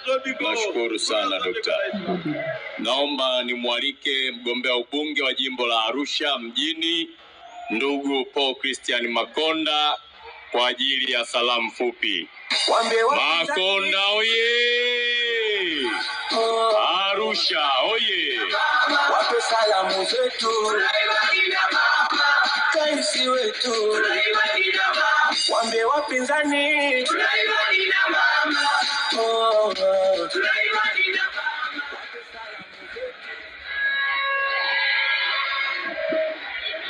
Nashukuru sana daktari. Naomba nimwalike mgombea ubunge wa jimbo la Arusha mjini ndugu Paul Christian Makonda kwa ajili ya salamu fupi. Makonda oye! Arusha oye! Wape salamu zetu kaisi wetu, wambie wapinzani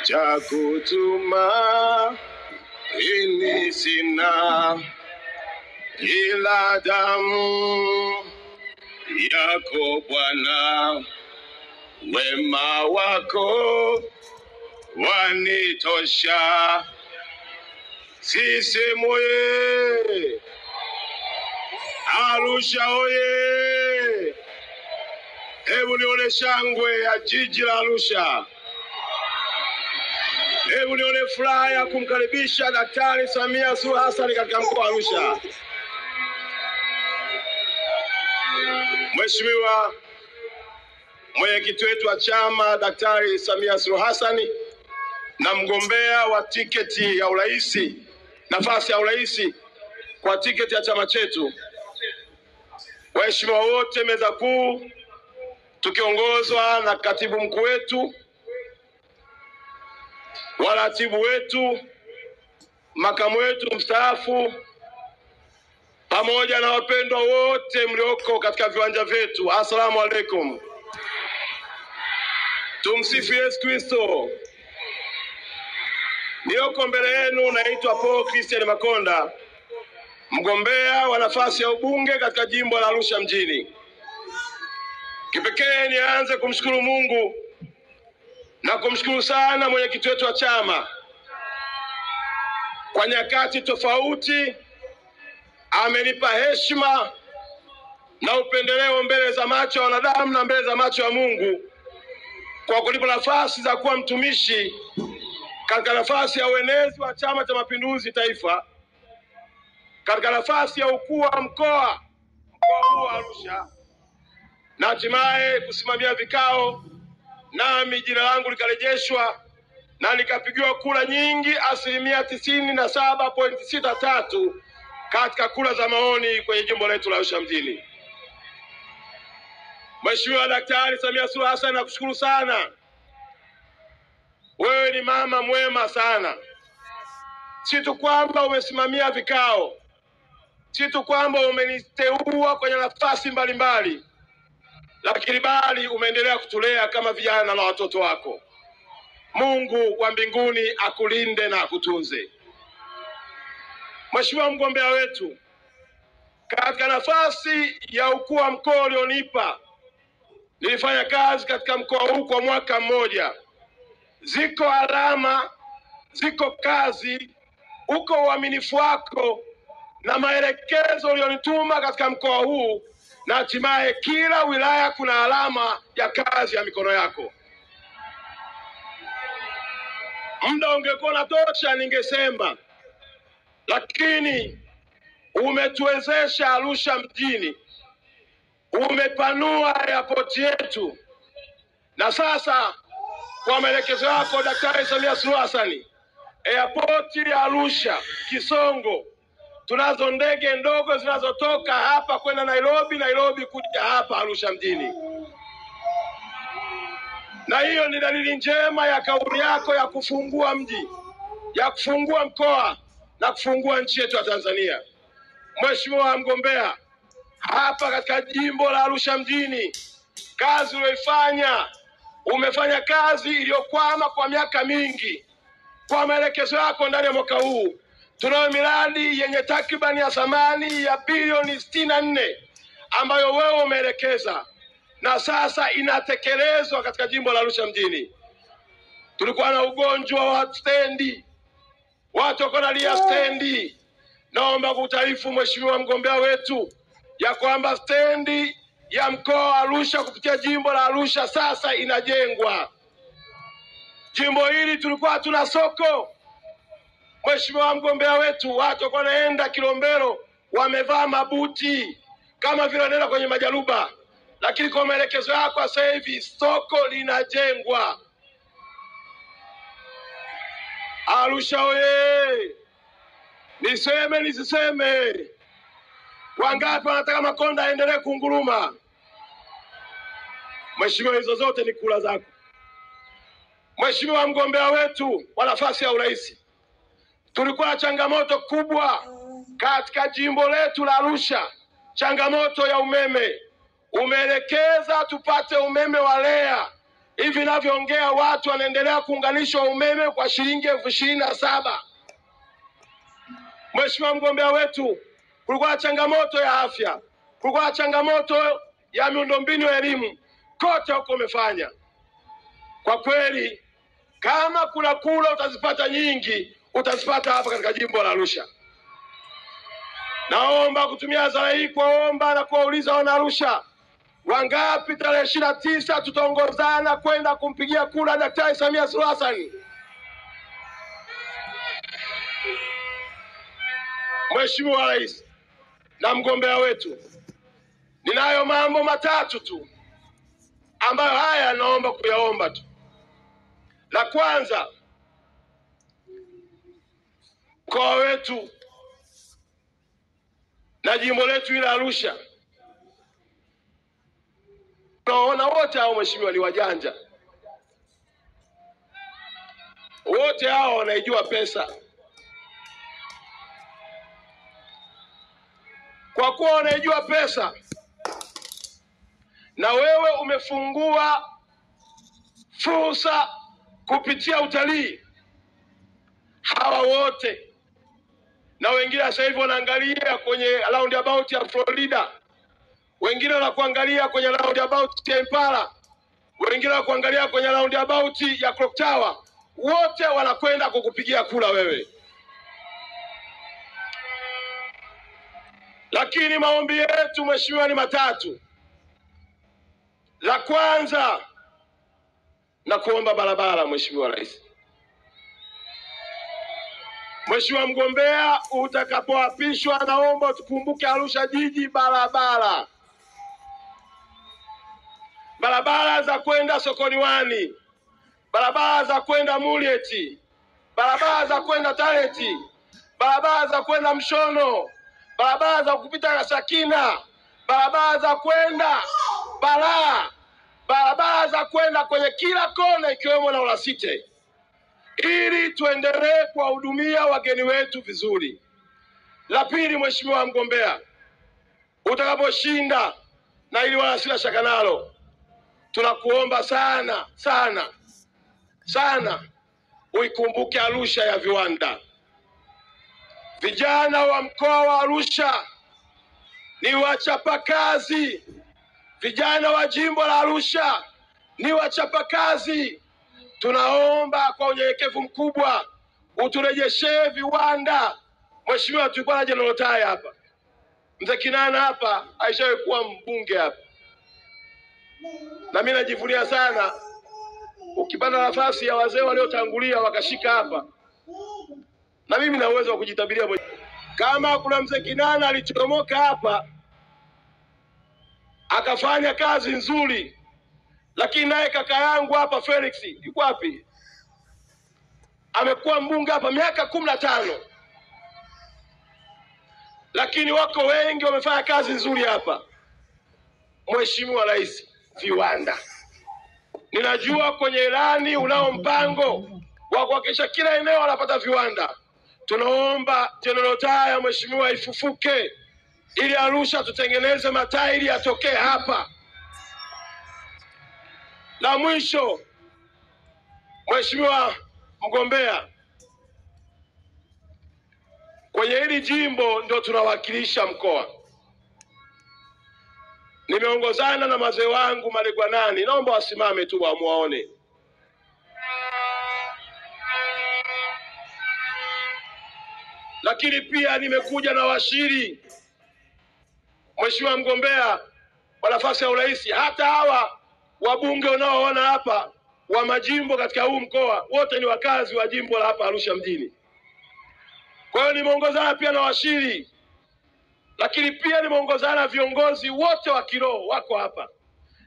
cha kutuma ini sina ila damu yako Bwana, wema wako wanitosha. Sisi moye Arusha oye! Hebu nione shangwe ya jiji la Arusha. Hebu nione furaha ya kumkaribisha Daktari Samia Suluhu Hassan katika mkoa wa Arusha. Mheshimiwa mwenyekiti wetu wa chama Daktari Samia Suluhu Hassan na mgombea wa tiketi ya urais, nafasi ya urais kwa tiketi ya chama chetu, waheshimiwa wote meza kuu tukiongozwa na katibu mkuu wetu, waratibu wetu, makamu wetu mstaafu, pamoja na wapendwa wote mlioko katika viwanja vyetu, asalamu alaikum. Tumsifu Yesu Kristo. Nioko mbele yenu naitwa Paul Christian Makonda, mgombea wa nafasi ya ubunge katika jimbo la Arusha mjini. Kipekee nianze kumshukuru Mungu na kumshukuru sana mwenyekiti wetu wa chama. Kwa nyakati tofauti amenipa heshima na upendeleo mbele za macho ya wanadamu na mbele za macho ya Mungu, kwa kunipa nafasi za kuwa mtumishi katika nafasi ya uenezi wa Chama cha Mapinduzi Taifa, katika nafasi ya ukuu wa mkoa huu wa Arusha, na hatimaye kusimamia vikao, nami jina langu likarejeshwa na nikapigiwa kura nyingi 97.63 katika kura za maoni kwenye jimbo letu la Arusha mjini. Mheshimiwa Daktari Samia Suluhu Hassan, nakushukuru sana. Wewe ni mama mwema sana. Si tu kwamba umesimamia vikao, si tu kwamba umeniteua kwenye nafasi mbalimbali, lakini bali umeendelea kutulea kama vijana na watoto wako. Mungu wa mbinguni akulinde na akutunze. Mheshimiwa mgombea wetu, katika nafasi ya ukuu wa mkoa ulionipa, nilifanya kazi katika mkoa huu kwa mwaka mmoja. Ziko alama, ziko kazi, uko uaminifu wako na maelekezo ulionituma katika mkoa huu, na hatimaye kila wilaya kuna alama ya kazi ya mikono yako. Muda ungekuwa unatosha ningesema, lakini umetuwezesha Arusha mjini, umepanua airport yetu, na sasa kwa maelekezo yako Daktari Samia Suluhu Hassan, airport ya Arusha Kisongo, tunazo ndege ndogo zinazotoka hapa kwenda Nairobi, Nairobi kuja hapa Arusha mjini. Na hiyo ni dalili njema ya kauli yako ya kufungua mji, ya kufungua mkoa na kufungua nchi yetu ya Tanzania. Mheshimiwa mgombea, hapa katika jimbo la Arusha mjini, kazi uliyoifanya, umefanya kazi iliyokwama kwa miaka mingi. Kwa maelekezo yako ndani ya mwaka huu, tunayo miradi yenye takribani ya thamani ya bilioni 64 ambayo wewe umeelekeza na sasa inatekelezwa katika jimbo la Arusha mjini. Tulikuwa na ugonjwa wa stendi, watu wako nalia stendi. Naomba kutaarifu Mheshimiwa mgombea wetu ya kwamba stendi ya mkoa wa Arusha kupitia jimbo la Arusha sasa inajengwa. Jimbo hili tulikuwa tuna soko. Mheshimiwa mgombea wetu, watu wako naenda Kilombero wamevaa mabuti kama vile unaenda kwenye majaruba, lakini kwa maelekezo yako sasa hivi soko linajengwa. Arusha oye! Niseme nisiseme, wangapi wanataka Makonda aendelee kunguruma? Mheshimiwa, hizo zote ni kula zako. Mheshimiwa mgombea wetu wa nafasi ya urais, tulikuwa na changamoto kubwa katika jimbo letu la Arusha, changamoto ya umeme. Umeelekeza tupate umeme wa REA. Hivi ninavyoongea watu wanaendelea kuunganishwa umeme kwa shilingi 27,000. Mheshimiwa mgombea wetu, kulikuwa na changamoto ya afya, kulikuwa na changamoto ya miundombinu ya elimu, kote huko umefanya. Kwa kweli kama kuna kula utazipata nyingi, utazipata hapa katika jimbo la Arusha. Naomba kutumia hadhara hii kuomba na kuwauliza wana Arusha, wangapi tarehe 29 tutaongozana kwenda kumpigia kura Daktari Samia Suluhu Hassan? Mheshimiwa Rais na mgombea wetu, ninayo mambo matatu tu ambayo haya naomba kuyaomba tu. La kwanza, mkoa wetu na jimbo letu la Arusha, tunaona wote hao mheshimiwa ni wajanja. Wote hao wanaijua pesa. Kwa kuwa wanaijua pesa na wewe umefungua fursa kupitia utalii, hawa wote na wengine sasa hivi wanaangalia kwenye roundabout ya Florida, wengine wanakuangalia kwenye roundabout ya Impala, wengine wanakuangalia kwenye roundabout ya Clock Tower, wote wanakwenda kukupigia kura wewe. Lakini maombi yetu mheshimiwa ni matatu. La kwanza, na kuomba barabara. Mheshimiwa Rais, mheshimiwa mgombea, utakapoapishwa naomba tukumbuke Arusha jiji barabara. Barabara za kwenda Sokoni Wani, barabara za kwenda Mulieti, barabara za kwenda Tareti, barabara za kwenda Mshono, barabara za kupita Sakina, barabara za kwenda Balaa, barabara za kwenda kwenye kila kona ikiwemo na Olasite, ili tuendelee kuwahudumia wageni wetu vizuri. La pili, mheshimiwa mgombea, utakaposhinda, na ili wala sina shaka nalo, tunakuomba sana sana sana uikumbuke Arusha ya viwanda. Vijana wa mkoa wa Arusha ni wachapakazi. Vijana wa jimbo la Arusha ni wachapakazi. Tunaomba kwa unyenyekevu mkubwa uturejeshee viwanda. Mheshimiwa, tulikuwa na General Tai hapa, Mzee Kinana hapa aishawahi kuwa mbunge hapa, na mimi najivunia sana. Ukipata nafasi ya wazee waliotangulia wakashika hapa, na mimi na uwezo wa kujitabiria kama kuna Mzee Kinana alichomoka hapa akafanya kazi nzuri, lakini naye kaka yangu hapa Felix yuko wapi? Amekuwa mbunge hapa miaka 15, lakini wako wengi wamefanya kazi nzuri hapa. Mheshimiwa Rais, viwanda, ninajua kwenye ilani unao mpango wa kuhakikisha kila eneo wanapata viwanda. Tunaomba General Tai mheshimiwa ifufuke, ili Arusha tutengeneze matairi yatokee hapa. La mwisho, mheshimiwa mgombea, kwenye hili jimbo ndio tunawakilisha mkoa. Nimeongozana na mazee wangu Malegwanani, naomba wasimame tu wamuone. Lakini pia nimekuja na washiri. Mheshimiwa mgombea wa nafasi ya urais, hata hawa wabunge unaoona hapa wa majimbo katika huu mkoa wote ni wakazi wa jimbo la hapa Arusha mjini. Kwa hiyo nimeongozana pia na washiri. lakini pia nimeongozana na viongozi wote wa kiroho wako hapa.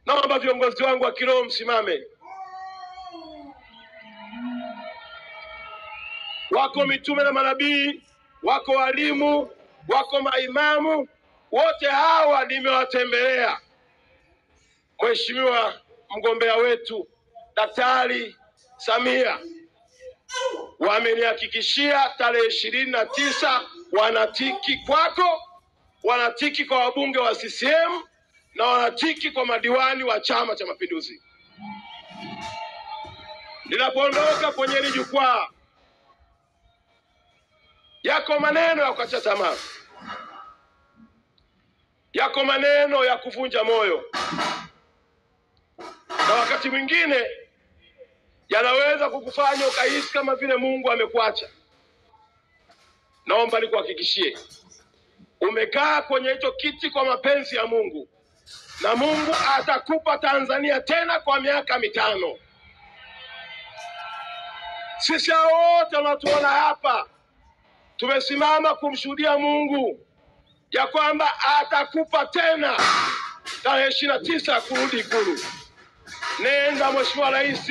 Naomba viongozi wangu wa kiroho msimame. Wako mitume na manabii, wako walimu, wako maimamu, wote hawa nimewatembelea. Mheshimiwa mgombea wetu Daktari Samia wamenihakikishia tarehe 29 wanatiki kwako, wanatiki kwa wabunge wa CCM na wanatiki kwa madiwani wa Chama cha Mapinduzi. Ninapoondoka kwenye hili jukwaa, yako maneno ya kukata tamaa, yako maneno ya kuvunja moyo, na wakati mwingine yanaweza kukufanya ukahisi kama vile Mungu amekuacha. Naomba nikuhakikishie, umekaa kwenye hicho kiti kwa mapenzi ya Mungu, na Mungu atakupa Tanzania tena kwa miaka 5. Sisi wote tunatuona hapa tumesimama kumshuhudia Mungu ya kwamba atakupa tena tarehe 29 kurudi Ikulu. Nenda Mheshimiwa Rais,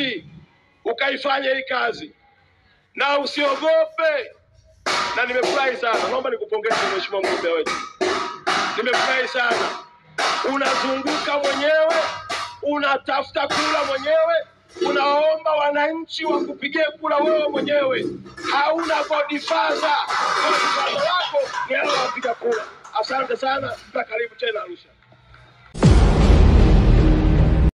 ukaifanya hii kazi na usiogope. Na nimefurahi sana, naomba nikupongeze Mheshimiwa mgombea wetu. Nimefurahi sana, unazunguka mwenyewe, unatafuta kula mwenyewe, unaomba wananchi wakupigie kula wewe mwenyewe. Hauna godfather, godfather wako ni hao wapiga kula. Asante sana, na karibu tena Arusha.